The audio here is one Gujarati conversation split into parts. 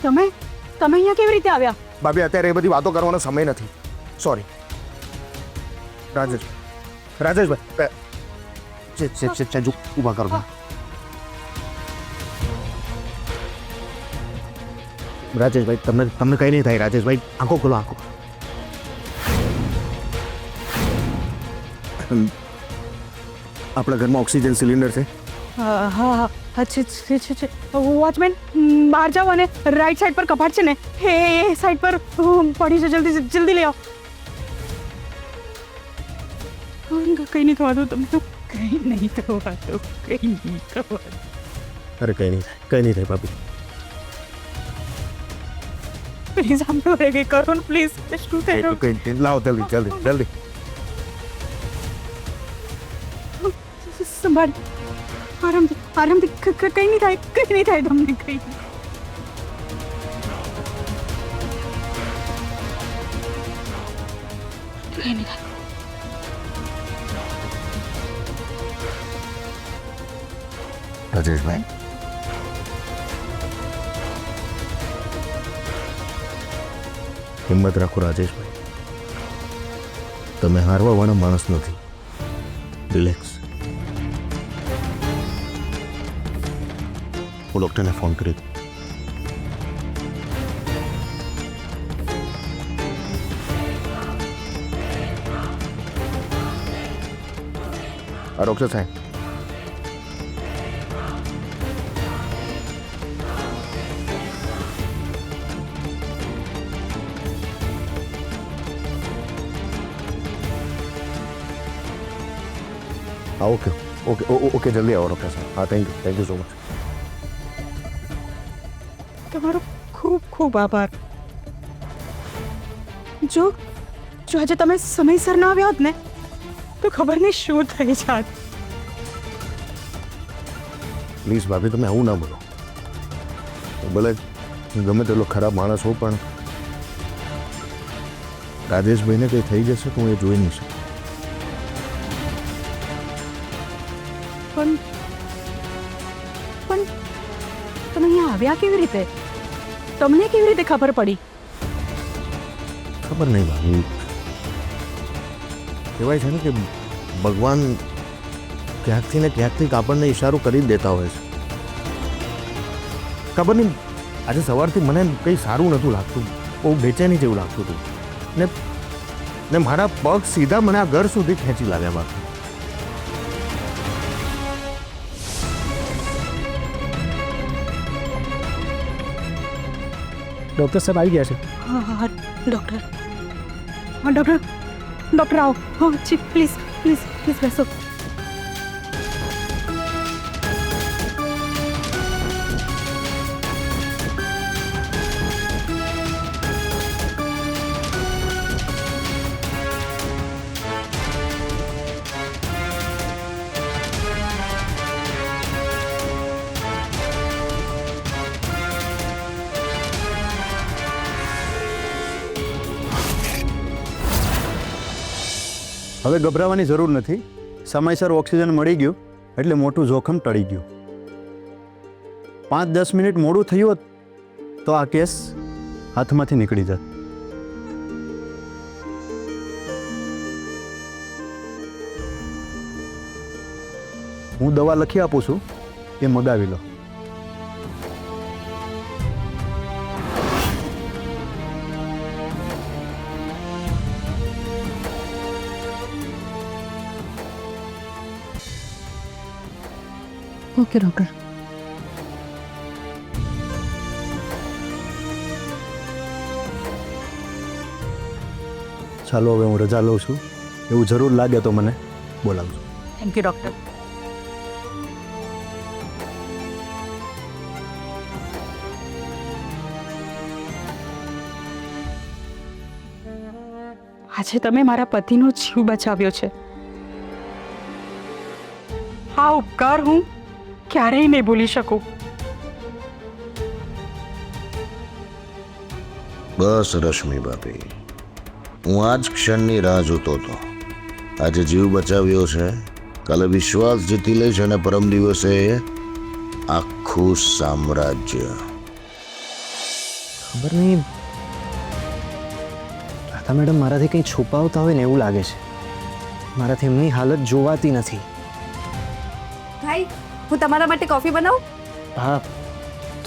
તમે તમે અહીંયા કેવી રીતે આવ્યા? ભાભી અત્યારે એ બધી વાતો કરવાનો સમય નથી. સોરી. રાજેશભાઈ જો ઊભા કરો. રાજેશભાઈ તમને કંઈ નહીં થાય. રાજેશભાઈ આંખો ખોલો, આંખો. આપણા ઘરમાં ઓક્સિજન સિલિન્ડર છે. હા હા છે. વોચમેન બહાર જાઓ અને રાઈટ સાઈડ પર કપાટ છે ને એ સાઈડ પર પડી છે. જલ્દી લઈ આવો. કંઈ નહીં થવાતું તમને. કંઈ નહીં થવાતું. અરે કંઈ નહીં થાય ભાભી. પ્લીઝ આમ તો કંઈ કરો ને પ્લીઝ. શું થયું? લાવો જલ્દી. સંભાળ. આરામથી. કંઈ નહીં થાય તમને. કંઈ નહીં થાય. રાજેશભાઈ હિંમત રાખો. રાજેશભાઈ તમે હારવા વાળા માણસ નથી. રિલેક્સ. હું ડૉક્ટરને ફોન કરી દઉં. ડૉક્ટર સાહેબ ઓકે જલ્દી આવો ડૉક્ટર સાહેબ. હા થેન્ક યુ સો મચ. તમારો ખૂબ ખૂબ આભાર. જો આજે તમે સમયસર ના આવ્યા હોત ને તો ખબર નહીં શું થઈ જાત. પ્લીઝ ભાભી તમે આવું ના બોલો. ભલે ગમે તેટલો ખરાબ માણસ હોઉં પણ રાજેશભાઈને કંઈ થઈ જશે તો હું એ જોઈ નહીં શકું. પણ તમે અહીંયા આવ્યા કેવી રીતે? તમને કેવી રીતે ખબર પડી? ખબર નહીં ભાભી. કહેવાય છે ને કે ભગવાન ક્યાંકથી ને ક્યાંકથી આપણને ઈશારો કરી જ દેતા હોય છે. ખબર નહીં આજે સવારથી મને કંઈ સારું નહોતું લાગતું. બહુ બેચેની જેવું લાગતું હતું ને મારા પગ સીધા મને આ ઘર સુધી ખેંચી લાવ્યા. બાકી ડૉક્ટર સાહેબ આવી ગયા છે. હા ડૉક્ટર આવો. હા જી પ્લીઝ બેસો. હવે ગભરાવાની જરૂર નથી. સમયસર ઓક્સિજન મળી ગયું એટલે મોટું જોખમ ટળી ગયું. 5-10 મિનિટ મોડું થયું હોત તો આ કેસ હાથમાંથી નીકળી જાત. હું દવા લખી આપું છું, એ મગાવી લો. Okay doctor. ચાલો હવે હું રજા લઉં છું. એવું જરૂર લાગે તો મને બોલાવજો. Thank you doctor. આજે તમે મારા પતિનો જીવ બચાવ્યો છે. આ ઉપકાર હું ક્યારેય નહીં ભૂલી શકું. બસ રશ્મિ ભાભી, હું આ જ ક્ષણની રાહ જોતો હતો. આજે જીવ બચાવ્યો છે, કાલે વિશ્વાસ જીતી લઈશ અને પરમ દિવસે આખું સામ્રાજ્ય. ખબર નહીં, રાધા મેડમ મારાથી કંઈ છુપાવતા હોય ને એવું લાગે છે. મારાથી એમની હાલત જોવાતી નથી. ભાઈ, હું તમારા માટે કોફી બનાવું? હા,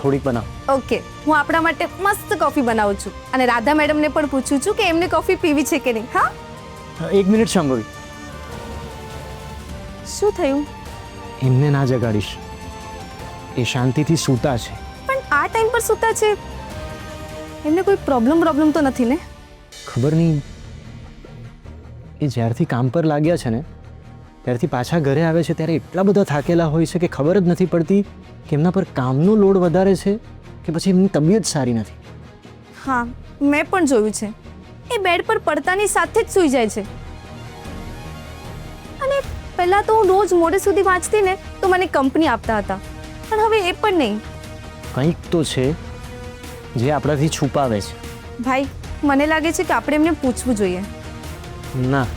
થોડીક બનાવ. ઓકે, હું આપણા માટે મસ્ત કોફી બનાવું છું અને રાધા મેડમને પણ પૂછું છું કે એમને કોફી પીવી છે કે નહીં. હા, 1 મિનિટ સાંભળી. શું થયું? એમને ના જગાડીશ. એ શાંતિથી સૂતા છે. પણ આ ટાઈમ પર સૂતા છે, એમને કોઈ પ્રોબ્લેમ તો નથી ને? ખબર નહીં, એ જ્યારથી કામ પર લાગ્યા છે ને ત્યારથી પાછા ઘરે આવે છે ત્યારે એટલા બધા થાકેલા હોય છે કે ખબર જ નથી પડતી કે એમના પર કામનો લોડ વધારે છે કે પછી એમની તબિયત સારી નથી. હા, મેં પણ જોયું છે. એ બેડ પર પડતાની સાથે જ સૂઈ જાય છે. અને પહેલાં તો હું રોજ મોડે સુધી વાંચતી ને તો મને કંપની આપતા હતા, પણ હવે એ પણ નહીં. કંઈક તો છે જે આપણાથી છુપાવે છે. ભાઈ, મને લાગે છે કે આપણે એમને પૂછવું જોઈએ. ના,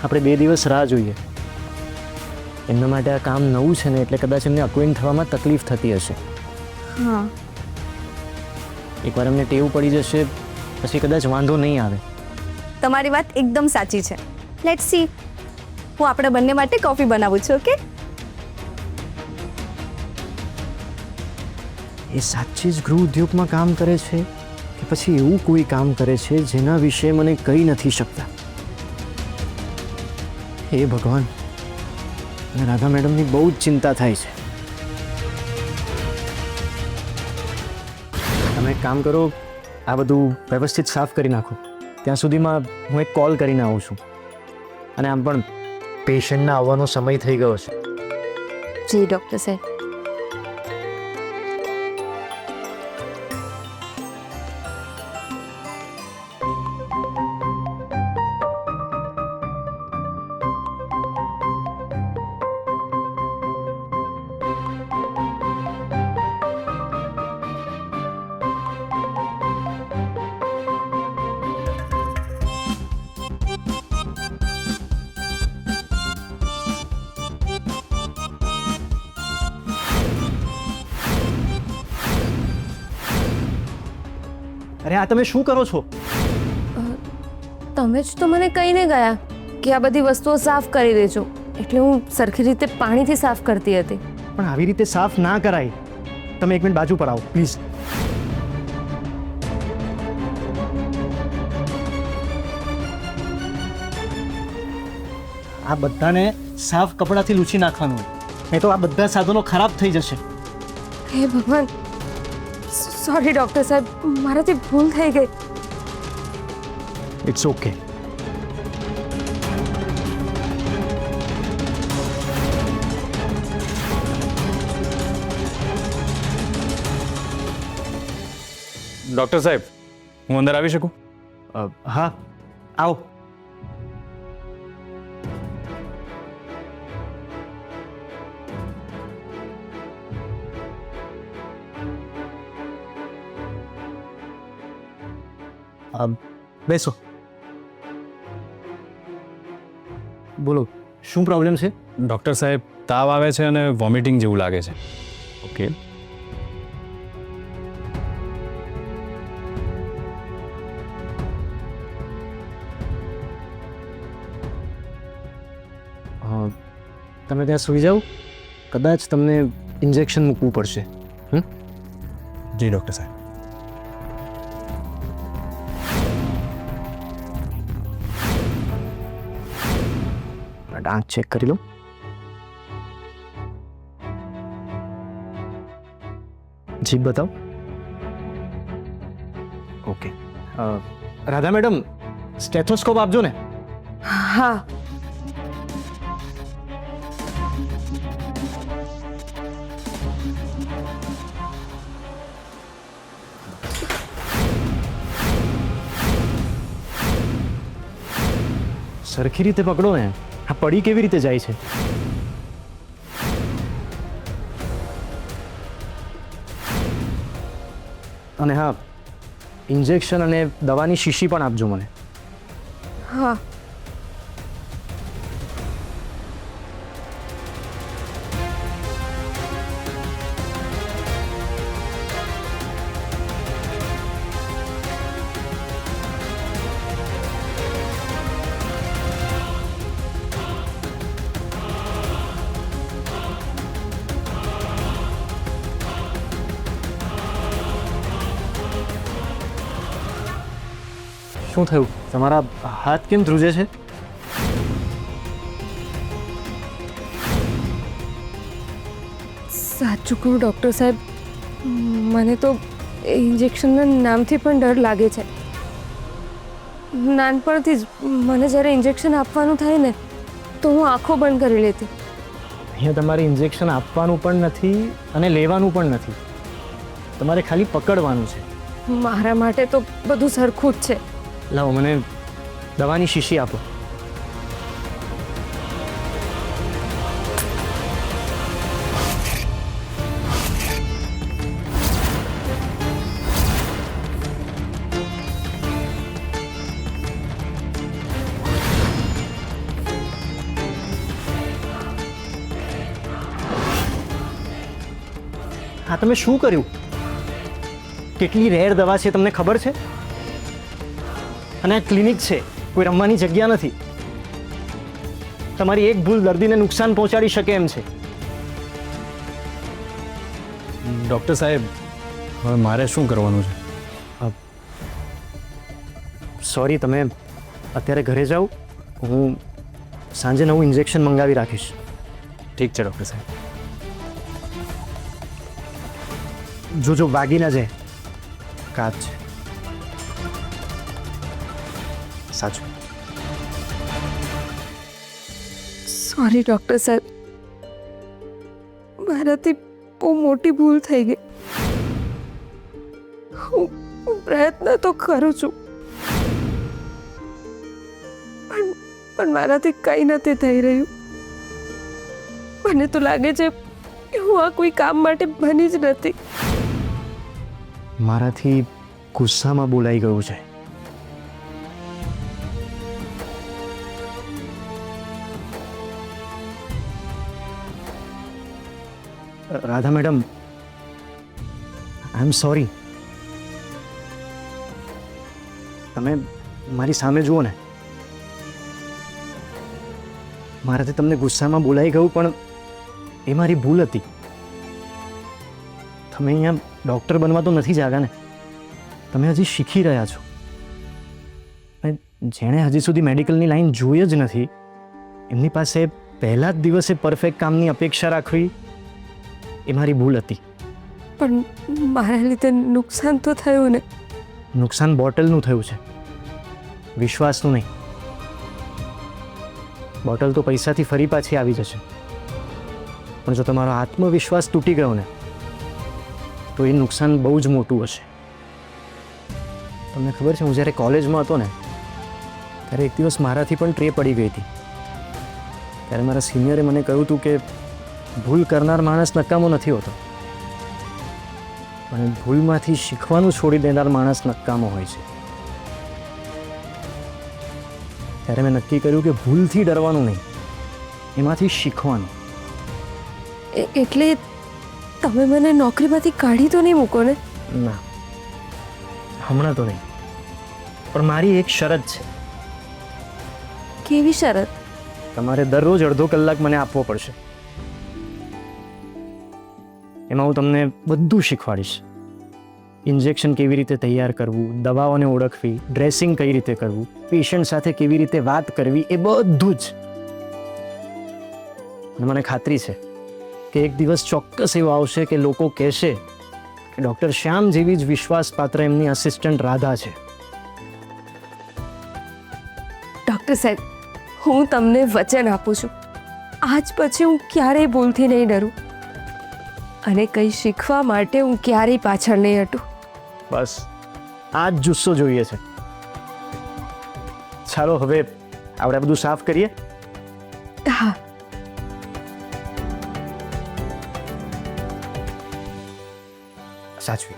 આપણે 2 દિવસ રાહ જોઈએ. એમના માટે આ કામ નવું છે ને એટલે કદાચ એમને અક્વેન્ટ થવામાં તકલીફ થતી હશે. હા, એકવાર એમને ટેવ પડી જશે પછી કદાચ વાંધો નહીં આવે. તમારી વાત એકદમ સાચી છે. લેટ્સ સી, હું આપણે બંને માટે કોફી બનાવું છું. ઓકે? એ સાચે જ ગૃહ ઉદ્યોગમાં કામ કરે છે કે પછી એવું કોઈ કામ કરે છે જેના વિશે મને કહી નથી શકતા. હે ભગવાન, મને રાધા મેડમની બહુ જ ચિંતા થાય છે. તમે એક કામ કરો, આ બધું વ્યવસ્થિત સાફ કરી નાખો. ત્યાં સુધીમાં હું એક કોલ કરીને આવું છું. અને આમ પણ પેશન્ટના આવવાનો સમય થઈ ગયો છે. જી ડૉક્ટર સાહેબ. અરે આ તમે શું કરો છો? તમે જ તો મને કહીને ગયા કે આ બધી વસ્તુઓ સાફ કરી દેજો, એટલે હું સરખી રીતે પાણીથી સાફ કરતી હતી. પણ આવી રીતે સાફ ના કરાય. તમે 1 મિનિટ બાજુ પર આવો પ્લીઝ. આ બધાને સાફ કપડાથી લૂછી નાખવાનું હોય, નહીં તો આ બધા સાધનો ખરાબ થઈ જશે. હે ભગવાન, સોરી ડૉક્ટર સાહેબ, મારાથી ભૂલ થઈ ગઈ. It's okay. ડૉક્ટર સાહેબ, હું અંદર આવી શકું? હા, આવો. બેસો. બોલો, શું પ્રોબ્લેમ છે? ડૉક્ટર સાહેબ, તાવ આવે છે અને વોમિટિંગ જેવું લાગે છે. ઓકે. તમે ત્યાં સૂઈ જાઓ, કદાચ તમને ઇન્જેક્શન મૂકવું પડશે. જી ડૉક્ટર સાહેબ. આંખ ચેક કરી લો. જીભ બતાવો. ઓકે. રાધા મેડમ, સ્ટેથોસ્કોપ આપજો ને. હા. સરખી રીતે પકડો ને. આ પડી કેવી રીતે જાય છે? અને હા, ઇન્જેક્શન અને દવાની શીશી પણ આપજો મને. હા. શું થયું? તમારા હાથ કેમ ધ્રુજે છે? સાચું કહું ડૉક્ટર સાહેબ, મને તો એ ઇન્જેક્શનના નામથી પણ ડર લાગે છે. નાનપણથી જ મને જ્યારે ઇન્જેક્શન આપવાનું થાય ને તો હું આંખો બંધ કરી લેતી. અહીંયા તમારે ઇન્જેક્શન આપવાનું પણ નથી અને લેવાનું પણ નથી. તમારે ખાલી પકડવાનું છે. મારા માટે તો બધું સરખું જ છે. લાવો મને દવાની શીશી આપો. હા, તમે શું કર્યું? કેટલી રેર દવા છે તમને ખબર છે? અને આ ક્લિનિક છે, કોઈ રમવાની જગ્યા નથી. તમારી એક ભૂલ દર્દીને નુકસાન પહોંચાડી શકે એમ છે. ડૉક્ટર સાહેબ, હવે મારે શું કરવાનું છે? સોરી, તમે અત્યારે ઘરે જાઓ. હું સાંજે નવું ઇન્જેક્શન મંગાવી રાખીશ. ઠીક છે ડૉક્ટર સાહેબ. જો વાગી ના જાય. કાચ છે. સાચું. સોરી ડૉક્ટર સાહેબ, મારાથી બહુ મોટી ભૂલ થઈ ગઈ. હું પ્રયત્ન તો કરું છું પણ મારાથી કંઈ નથી થઈ રહ્યું. મને તો લાગે છે કે હું આ કોઈ કામ માટે બની જ નથી. મારાથી ગુસ્સામાં બોલાઈ ગયું છે. Radha madam, I am sorry. તમે મારી સામે જુઓ ને. મારાથી તમને ગુસ્સામાં બોલાઈ ગયું, પણ એ મારી ભૂલ હતી. તમે અહીંયા ડૉક્ટર બનવા તો નથી જાગા ને. તમે હજી શીખી રહ્યા છો. અને જેણે હજી સુધી મેડિકલની લાઈન જોઈ જ નથી એમની પાસે પહેલા જ દિવસે પરફેક્ટ કામની અપેક્ષા રાખવી એ મારી ભૂલ હતી. પણ મારા લીધે નુકસાન તો થયું ને. નુકસાન બોટલનું થયું છે, વિશ્વાસનું નહીં. બોટલ તો પૈસાથી ફરી પાછી આવી જશે, પણ જો તમારો આત્મવિશ્વાસ તૂટી ગયો ને તો એ નુકસાન બહુ જ મોટું હશે. તમને ખબર છે, હું જ્યારે કોલેજમાં હતો ને ત્યારે એક દિવસ મારાથી પણ ટ્રે પડી ગઈ હતી. ત્યારે મારા સિનિયરે મને કહ્યું હતું કે ભૂલ કરનાર માણસ નકામો નથી હોતો, પણ ભૂલમાંથી શીખવાનું છોડી દેનાર માણસ નકામો હોય છે. ત્યારે મેં નક્કી કર્યું કે ભૂલથી ડરવાનું નહીં, એમાંથી શીખવાનું. એટલે તમે મને નોકરીમાંથી કાઢી તો નહીં મૂકો ને? ના, હમણાં તો નહીં, પણ મારી એક શરત છે. કેવી શરત? તમારે દરરોજ અડધો કલાક મને આપવો પડશે. એમાં હું તમને બધું શીખવાડીશ. ઇન્જેક્શન કેવી રીતે તૈયાર કરવું, દવાઓને ઓળખવી, ડ્રેસિંગ કઈ રીતે કરવું, પેશન્ટ સાથે કેવી રીતે વાત કરવી, એ બધું જ. અને મને ખાતરી છે કે એક દિવસ ચોક્કસ એવો આવશે કે લોકો કહેશે કે ડૉક્ટર શ્યામ જેવી જ વિશ્વાસપાત્ર એમની અસિસ્ટન્ટ રાધા છે. ડૉક્ટર સાહેબ, હું તમને વચન આપું છું, આજ પછી હું ક્યારેય ભૂલથી નહીં ડરું અને કંઈ શીખવા માટે હું ક્યારેય પાછળ નહીં હટું. બસ આ જ જુસ્સો જોઈએ છે. ચાલો હવે આપણે બધું સાફ કરીએ. હા. સાચવી.